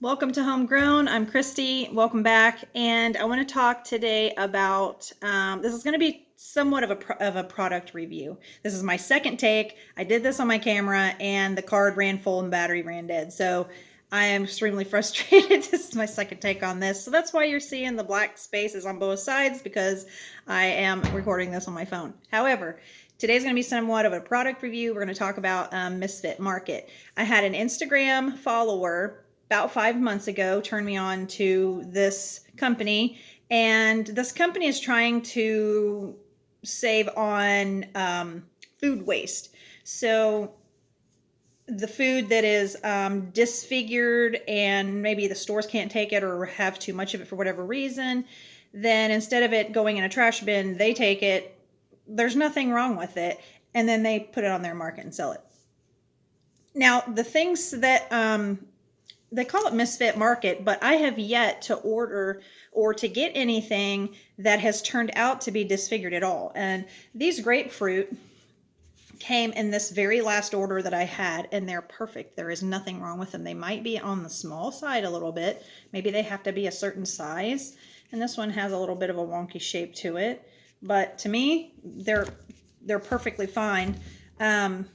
Welcome to Homegrown. I'm Christy. Welcome back. And I want to talk today about this is going to be somewhat of a product review. This is my second take. I did this on my camera and the card ran full and the battery ran dead. So I am extremely frustrated. This is my second take on this. So that's why you're seeing the black spaces on both sides, because I am recording this on my phone. However, today's going to be somewhat of a product review. We're going to talk about Misfit Market. I had an Instagram follower about 5 months ago turned me on to this company, and this company is trying to save on food waste. So the food that is disfigured and maybe the stores can't take it or have too much of it for whatever reason, then instead of it going in a trash bin, they take it. There's nothing wrong with it, and then they put it on their market and sell it. Now, the things that they call it Misfit Market, but I have yet to order or to get anything that has turned out to be disfigured at all. And these grapefruit came in this very last order that I had, and they're perfect. There is nothing wrong with them. They might be on the small side a little bit. Maybe they have to be a certain size. And this one has a little bit of a wonky shape to it. But to me, they're perfectly fine. The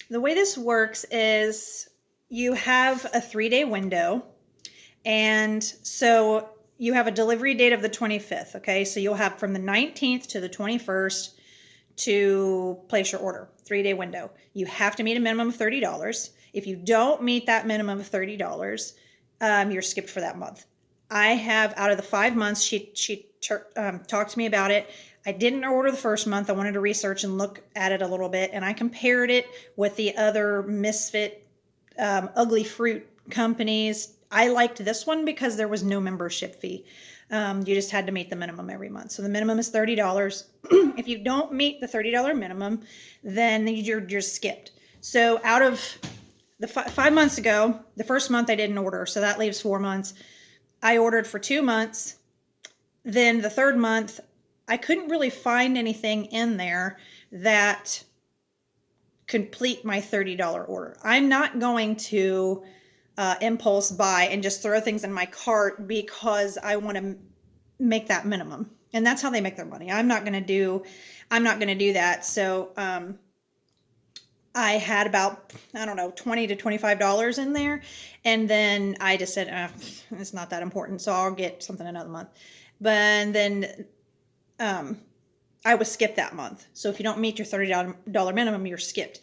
way this works is you have a 3-day window, and so you have a delivery date of the 25th. Okay, so you'll have from the 19th to the 21st to place your order. 3-day window. You have to meet a minimum of $30. If you don't meet that minimum of $30, you're skipped for that month. I have, out of the 5 months, she talked to me about it. I didn't order the first month. I wanted to research and look at it a little bit, and I compared it with the other Misfit ugly fruit companies. I liked this one because there was no membership fee. You just had to meet the minimum every month. So the minimum is $30. If you don't meet the $30 minimum, then you're skipped. So out of the 5 months ago, the first month I didn't order, so that leaves 4 months. I ordered for 2 months. Then the third month, I couldn't really find anything in there that complete my $30 order. I'm not going to impulse buy and just throw things in my cart because I want to make that minimum. And that's how they make their money. I'm not going to do that. So I had about, I don't know, $20 to $25 in there. And then I just said, it's not that important, so I'll get something another month. But then I was skipped that month. So if you don't meet your $30 minimum, you're skipped.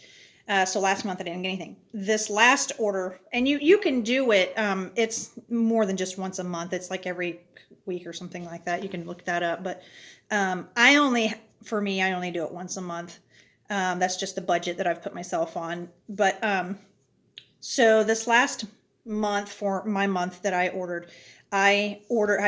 So last month I didn't get anything. This last order, and you can do it. It's more than just once a month. It's like every week or something like that. You can look that up. But I only do it once a month. That's just the budget that I've put myself on. But so this last month, for my month that I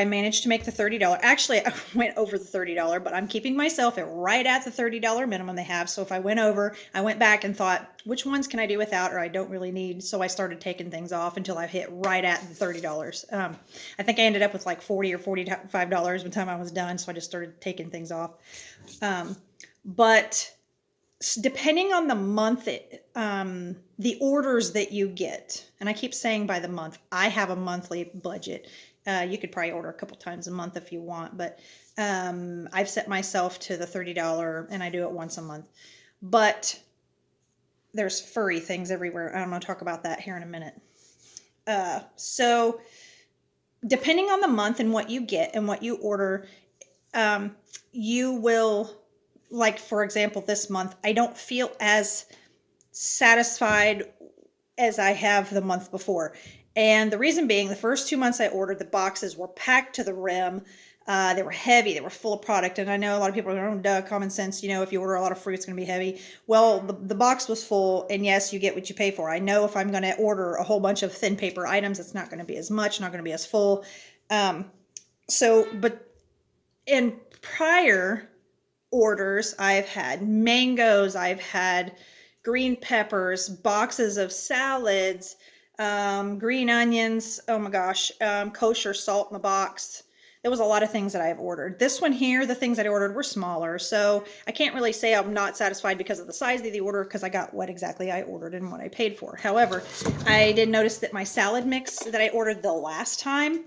managed to make the $30. Actually, I went over the $30, but I'm keeping myself right at the $30 minimum they have. So if I went over, I went back and thought, which ones can I do without or I don't really need? So I started taking things off until I hit right at the $30. I think I ended up with like $40 or $45 by the time I was done. So I just started taking things off. But depending on the month, the orders that you get, and I keep saying by the month, I have a monthly budget. You could probably order a couple times a month if you want, but I've set myself to the $30 and I do it once a month. But there's furry things everywhere. I'm going to talk about that here in a minute. So depending on the month and what you get and what you order, you will, like, for example, this month, I don't feel as satisfied as I have the month before. And the reason being, the first 2 months I ordered, the boxes were packed to the rim. They were heavy. They were full of product. And I know a lot of people are going, oh, duh, common sense. If you order a lot of fruit, it's going to be heavy. Well, the box was full. And yes, you get what you pay for. I know if I'm going to order a whole bunch of thin paper items, it's not going to be as much, not going to be as full. But in prior orders, I've had mangoes, I've had green peppers, boxes of salads, green onions, oh my gosh, kosher salt in the box. there was a lot of things that I have ordered. This one here, the things that I ordered were smaller, so I can't really say I'm not satisfied because of the size of the order, because I got what exactly I ordered and what I paid for. However, I did notice that my salad mix that I ordered the last time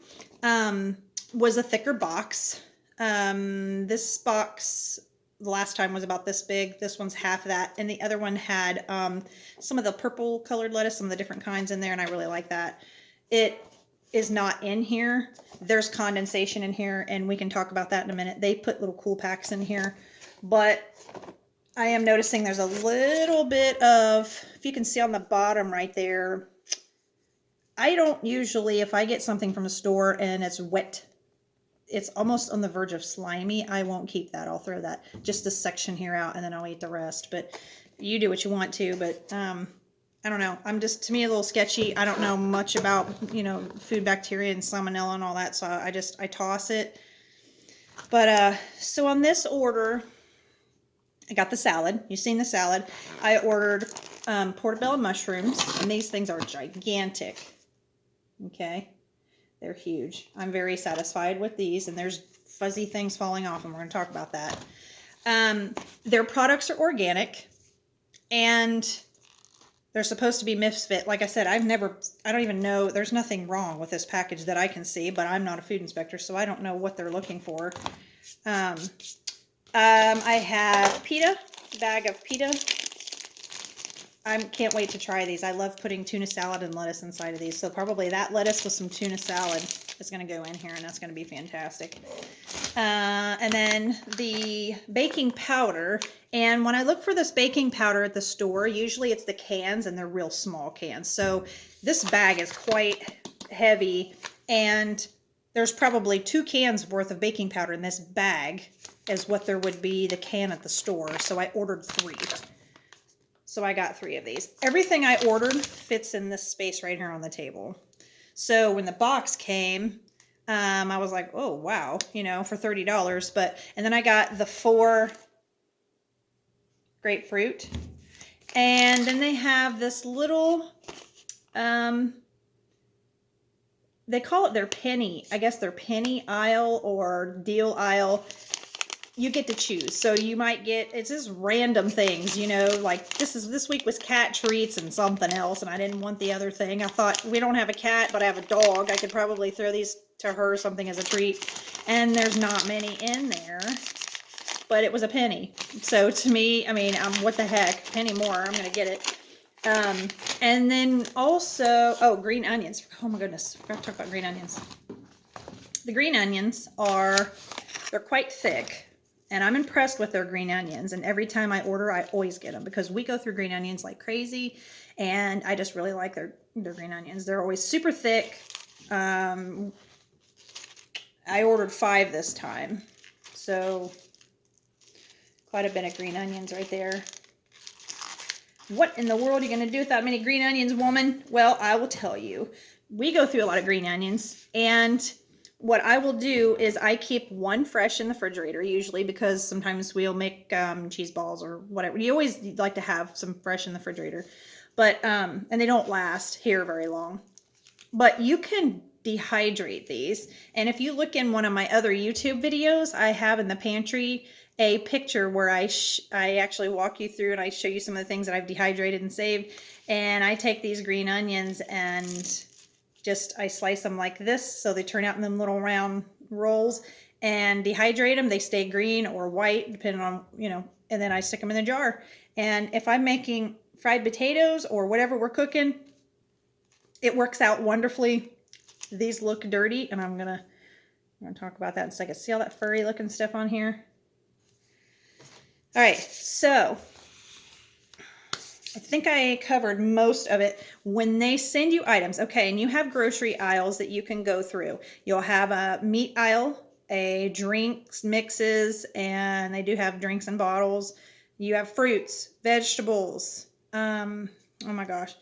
was a thicker box. This box the last time was about this big. This one's half that, and the other one had some of the purple colored lettuce, some of the different kinds in there, and I really like that. It is not in here. There's condensation in here, and we can talk about that in a minute. They put little cool packs in here, but I am noticing there's a little bit of, if you can see on the bottom right there, I don't usually, if I get something from a store and it's wet, it's almost on the verge of slimy, I won't keep that. I'll throw that, just this section here out, and then I'll eat the rest. But you do what you want to, but I don't know. I'm just, to me, a little sketchy. I don't know much about, food bacteria and salmonella and all that, so I toss it. But so on this order, I got the salad. You've seen the salad. I ordered portobello mushrooms, and these things are gigantic. Okay. They're huge. I'm very satisfied with these, and there's fuzzy things falling off, and we're going to talk about that. Their products are organic, and they're supposed to be Misfit. Like I said, I don't even know, there's nothing wrong with this package that I can see, but I'm not a food inspector, so I don't know what they're looking for. I have pita, bag of pita. I can't wait to try these. I love putting tuna salad and lettuce inside of these. So probably that lettuce with some tuna salad is going to go in here, and that's going to be fantastic. And then the baking powder. And when I look for this baking powder at the store, usually it's the cans, and they're real small cans. So this bag is quite heavy, and there's probably 2 cans worth of baking powder in this bag as what there would be the can at the store. So I ordered 3. So I got 3 of these. Everything I ordered fits in this space right here on the table. So when the box came, I was like, oh, wow, for $30. And then I got the 4 grapefruit. And then they have this little, they call it their penny. I guess their penny aisle or deal aisle. You get to choose. So you might get, it's just random things, like this week was cat treats and something else, and I didn't want the other thing. I thought, we don't have a cat, but I have a dog. I could probably throw these to her, something as a treat. And there's not many in there, but it was a penny. So to me, what the heck, penny more, I'm going to get it. And then also, green onions. Oh my goodness, I forgot to talk about green onions. The green onions they're quite thick. And I'm impressed with their green onions. And every time I order, I always get them, because we go through green onions like crazy. And I just really like their green onions. They're always super thick. I ordered 5 this time. So quite a bit of green onions right there. What in the world are you going to do with that many green onions, woman? Well, I will tell you. We go through a lot of green onions. And what I will do is I keep 1 fresh in the refrigerator, usually, because sometimes we'll make cheese balls or whatever. You always like to have some fresh in the refrigerator, but and they don't last here very long. But you can dehydrate these, and if you look in one of my other YouTube videos, I have in the pantry a picture where I actually walk you through and I show you some of the things that I've dehydrated and saved. And I take these green onions and I slice them like this, so they turn out in them little round rolls, and dehydrate them. They stay green or white, depending on, and then I stick them in the jar. And if I'm making fried potatoes or whatever we're cooking, it works out wonderfully. These look dirty, and I'm gonna talk about that in a second. See all that furry looking stuff on here? All right, so I think I covered most of it. When they send you items, okay, and you have grocery aisles that you can go through. You'll have a meat aisle, a drinks, mixes, and they do have drinks and bottles. You have fruits, vegetables. Oh my gosh.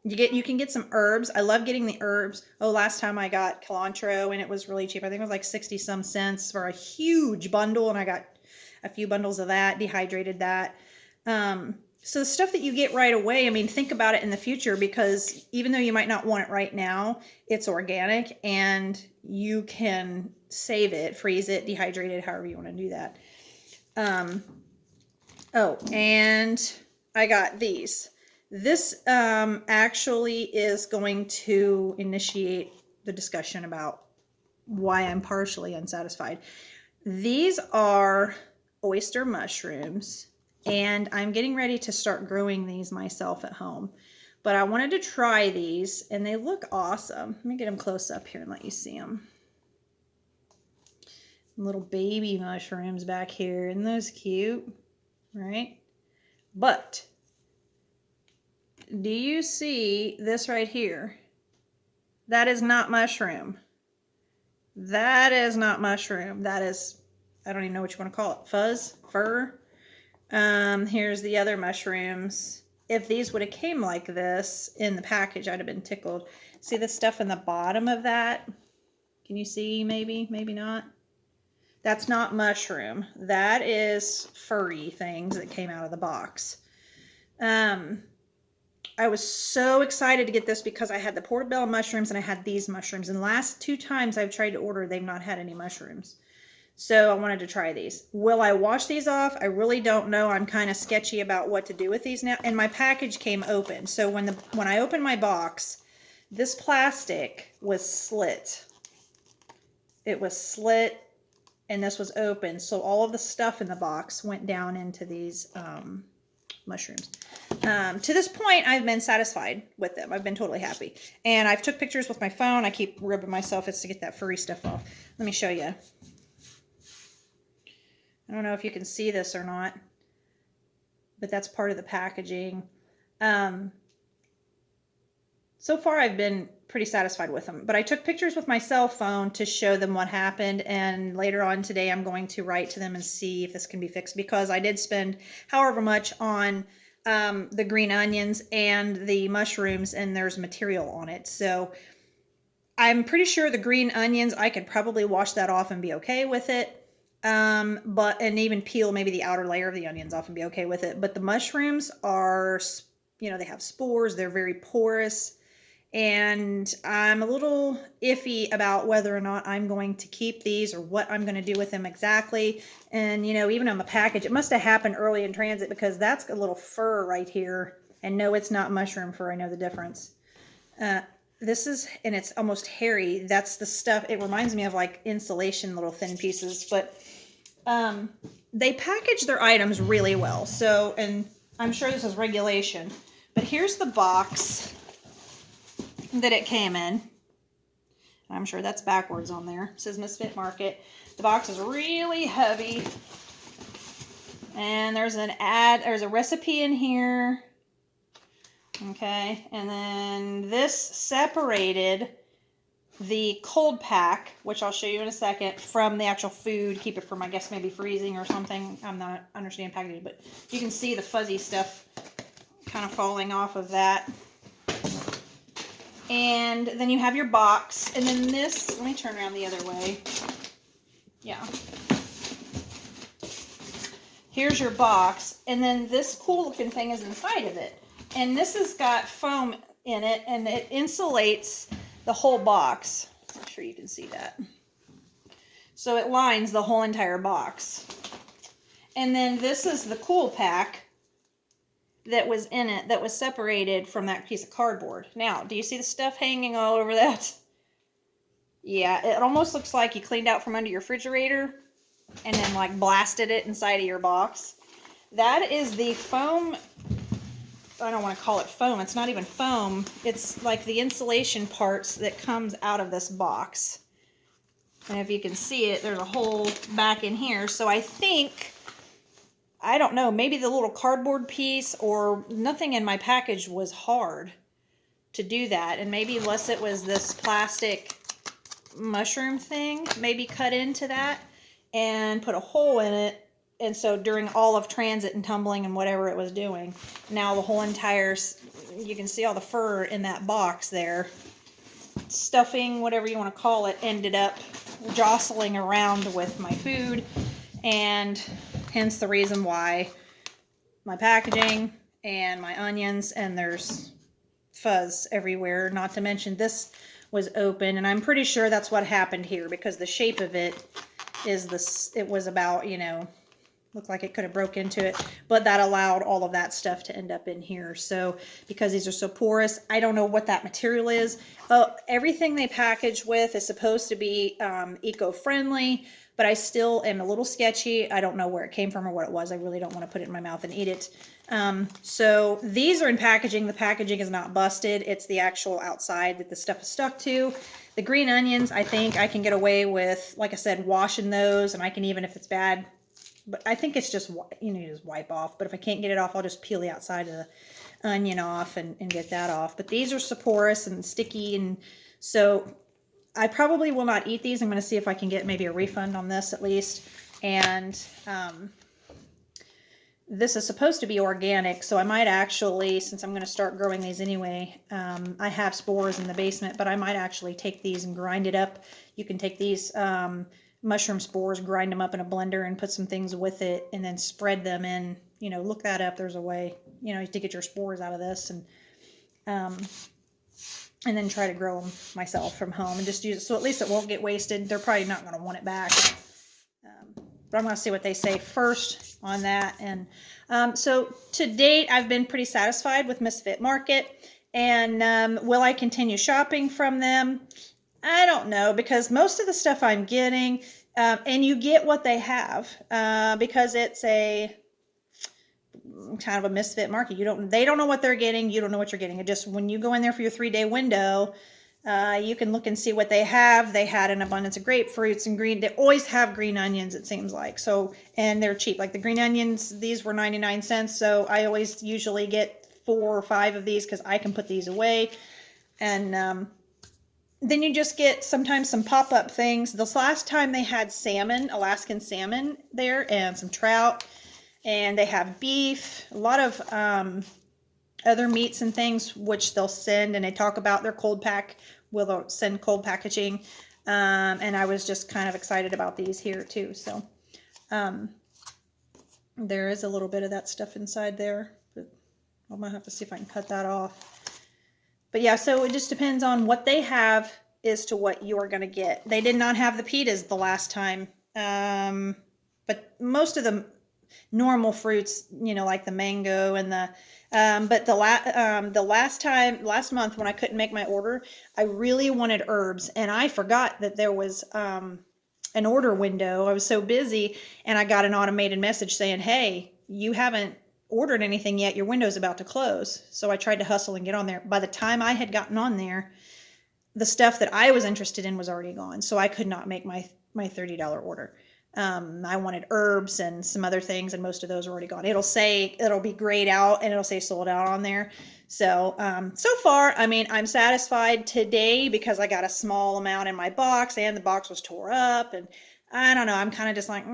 You can get some herbs. I love getting the herbs. Oh, last time I got cilantro, and it was really cheap. I think it was like 60 some cents for a huge bundle, and I got a few bundles of that, dehydrated that. So the stuff that you get right away, think about it in the future, because even though you might not want it right now, it's organic, and you can save it, freeze it, dehydrate it, however you want to do that. Oh, and I got these. This actually is going to initiate the discussion about why I'm partially unsatisfied. These are oyster mushrooms, and I'm getting ready to start growing these myself at home. But I wanted to try these, and they look awesome. Let me get them close up here and let you see them. Little baby mushrooms back here. Isn't those cute? Right? But do you see this right here? That is not mushroom. That is not mushroom. That is, I don't even know what you want to call it. Fuzz? Fur? Here's the other mushrooms. If these would have came like this in the package, I'd have been tickled. See the stuff in the bottom of that? Can you see maybe? Maybe not. That's not mushroom. That is furry things that came out of the box. I was so excited to get this because I had the portobello mushrooms and I had these mushrooms. And the last 2 times I've tried to order, they've not had any mushrooms. So I wanted to try these. Will I wash these off? I really don't know. I'm kind of sketchy about what to do with these now. And my package came open. So when I opened my box, this plastic was slit. It was slit and this was open. So all of the stuff in the box went down into these mushrooms. To this point, I've been satisfied with them. I've been totally happy. And I've took pictures with my phone. I keep rubbing myself. It's to get that furry stuff off. Let me show you. I don't know if you can see this or not, but that's part of the packaging. So far, I've been pretty satisfied with them, but I took pictures with my cell phone to show them what happened. And later on today, I'm going to write to them and see if this can be fixed, because I did spend however much on the green onions and the mushrooms, and there's material on it. So I'm pretty sure the green onions, I could probably wash that off and be okay with it. And even peel maybe the outer layer of the onions off and be okay with it. But the mushrooms are, they have spores. They're very porous. And I'm a little iffy about whether or not I'm going to keep these or what I'm going to do with them exactly. And, even on the package, it must have happened early in transit, because that's a little fur right here. And no, it's not mushroom fur. I know the difference. This is, and it's almost hairy. That's the stuff. It reminds me of like insulation, little thin pieces. But they package their items really well. So, and I'm sure this is regulation. But here's the box that it came in. I'm sure that's backwards on there. It says Misfit Market. The box is really heavy. And there's there's a recipe in here. Okay, and then this separated the cold pack, which I'll show you in a second, from the actual food. Keep it from, I guess, maybe freezing or something. I'm not understanding packaging, but you can see the fuzzy stuff kind of falling off of that. And then you have your box, and then this, let me turn around the other way. Yeah. Here's your box, and then this cool looking thing is inside of it. And this has got foam in it, and it insulates the whole box. I'm sure you can see that. So it lines the whole entire box. And then this is the cool pack that was in it, that was separated from that piece of cardboard. Now, do you see the stuff hanging all over that? Yeah, it almost looks like you cleaned out from under your refrigerator and then like blasted it inside of your box. That is the foam. I don't want to call it foam. It's not even foam. It's like the insulation parts that comes out of this box. And if you can see it, there's a hole back in here. So I think, I don't know, maybe the little cardboard piece or nothing in my package was hard to do that. And maybe unless it was this plastic mushroom thing, maybe cut into that and put a hole in it. And so during all of transit and tumbling and whatever it was doing, now the whole entire, you can see all the fur in that box there. Stuffing, whatever you want to call it, ended up jostling around with my food. And hence the reason why my packaging and my onions, and there's fuzz everywhere. Not to mention this was open, and I'm pretty sure that's what happened here because the shape of it is this. It was about, you know, looked like it could have broke into it, but that allowed all of that stuff to end up in here. So because these are so porous, I don't know what that material is. Everything they package with is supposed to be eco-friendly, but I still am a little sketchy. I don't know where it came from or what it was. I really don't want to put it in my mouth and eat it. So these are in packaging. The packaging is not busted. It's the actual outside that the stuff is stuck to. The green onions, I think I can get away with, like I said, washing those, and I can, even if it's bad, but I think it's just, you know, you just wipe off. But if I can't get it off, I'll just peel the outside of the onion off and get that off. But these are so porous and sticky, and so I probably will not eat these. I'm going to see if I can get maybe a refund on this at least. And this is supposed to be organic, so I might actually, since I'm going to start growing these anyway, I have spores in the basement, but I might actually take these and grind it up. You can take these mushroom spores, grind them up in a blender and put some things with it, and then spread them in, you know, look that up. There's a way, you know, to get your spores out of this, and then try to grow them myself from home and just use it. So at least it won't get wasted. They're probably not going to want it back. But I'm going to see what they say first on that. And so to date, I've been pretty satisfied with Misfit Market. And will I continue shopping from them? I don't know, because most of the stuff I'm getting, and you get what they have, because it's a kind of a Misfit Market. They don't know what they're getting. You don't know what you're getting. It just, when you go in there for your 3-day window, you can look and see what they have. They had an abundance of grapefruits and green. They always have green onions, it seems like. So, and they're cheap. Like the green onions, these were 99 cents. So I always usually get 4 or 5 of these because I can put these away. And then you just get sometimes some pop-up things. This last time they had salmon, Alaskan salmon there, and some trout. And they have beef, a lot of other meats and things, which they'll send, and they talk about their cold pack. They'll send cold packaging. And I was just kind of excited about these here too. So there is a little bit of that stuff inside there, but I'm gonna have to see if I can cut that off. But yeah, so it just depends on what they have as to what you are going to get. They did not have the pitas the last time. But most of the normal fruits, you know, like the mango and the, but the last month when I couldn't make my order, I really wanted herbs, and I forgot that there was, an order window. I was so busy, and I got an automated message saying, hey, you haven't ordered anything yet, your window's about to close. So I tried to hustle and get on there. By the time I had gotten on there, the stuff that I was interested in was already gone, so I could not make my $30 order. I wanted herbs and some other things, and most of those are already gone. It'll be grayed out, and it'll say sold out on there. So so far, I mean, I'm satisfied today because I got a small amount in my box, and the box was tore up, and I don't know, I'm kind of just like,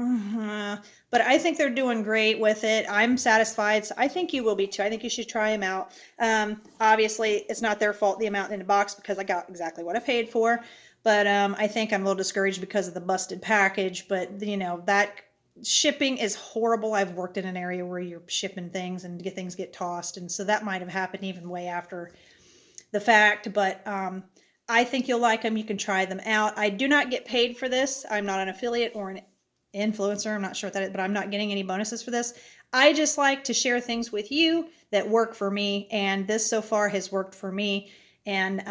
but I think they're doing great with it. I'm satisfied. So I think you will be too. I think you should try them out. Obviously, it's not their fault, the amount in the box, because I got exactly what I paid for. But I think I'm a little discouraged because of the busted package. But, you know, that shipping is horrible. I've worked in an area where you're shipping things and things get tossed. And so that might have happened even way after the fact. But I think you'll like them. You can try them out. I do not get paid for this. I'm not an affiliate or an influencer. I'm not sure what that is, but I'm not getting any bonuses for this. I just like to share things with you that work for me, and this so far has worked for me. And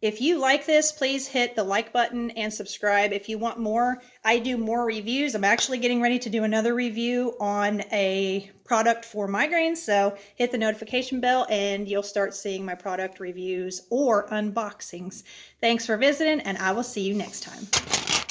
if you like this, please hit the like button and subscribe. If you want more, I do more reviews. I'm actually getting ready to do another review on a product for migraines. So hit the notification bell and you'll start seeing my product reviews or unboxings. Thanks for visiting, and I will see you next time.